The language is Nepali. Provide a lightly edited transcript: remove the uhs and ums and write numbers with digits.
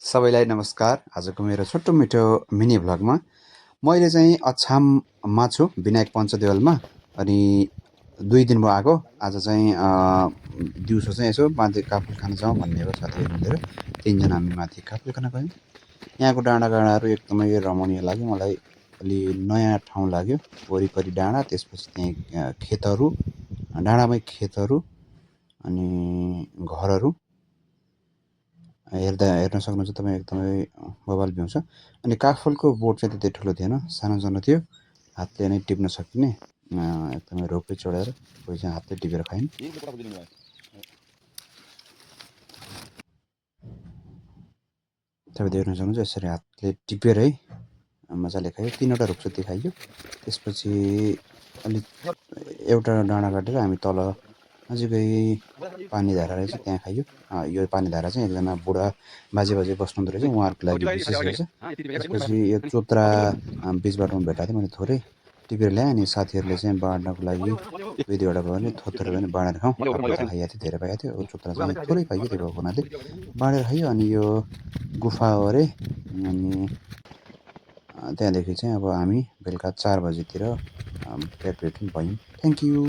सबैलाई नमस्कार। आजको मेरो छोटो मिठो मिनी भ्लगमा मैले चाहिँ अछाममा छु, विनायक पञ्चदेवलमा। अनि 2 दिन भयो आएको। आज चाहिँ दिउँसो चाहिँ यसो माथि काफल खान जाउँ भन्ने हो साथीहरू मिलेर 3 जना हामी माथि काफल खान गयौँ। यहाँको डाँडाकाँडाहरू एकदमै रमणीय लाग्यो मलाई। अलि नयाँ ठाउँ लाग्यो। वरिपरि डाँडा, त्यसपछि त्यहीँ खेतहरू, डाँडामै खेतहरू अनि घरहरू हेर्न सक्नुहुन्छ तपाईँ। एकदमै बवाल भ्यू छ। अनि काफलको बोट चाहिँ त्यति ठुलो थिएन, सानो थियो, हातले नै टिप्न सकिने। एकदमै रोपवे चढेर कोही चाहिँ हातले टिपेर खाइन्। तपाईँ देख्न सक्नुहुन्छ यसरी हातले टिपेर है मजाले खायो। 3वटा रुख जति खाइयो। त्यसपछि अलिक एउटा डाँडा काटेर हामी तल नजिकै पानीधारा रहेछ त्यहाँ खाइयो। यो पानीधारा चाहिँ एकजना बुढा बाजे बस्नुहुँदो रहेछ, उहाँहरूको लागि विशेष रहेछ। त्यसपछि यो चोत्रा बिच बाटोमा भेटाएको थिएँ, मैले थोरै टिपेर ल्याएँ। अनि साथीहरूले चाहिँ बाँड्नको लागि 2-2वटा भयो भने थोत्रो पनि बाँडेर खाउँ। अर्को त खाइएको थियो, धेरै पाएको थियो। चोत्रा चाहिँ थोरै पाइयो, त्यो भएको हुनाले बाँडेर खाइयो। अनि यो गुफा हो अरे। अनि त्यहाँदेखि चाहिँ अब हामी बेलुका 4 बजीतिर भेटौँ भयौँ। Thank you.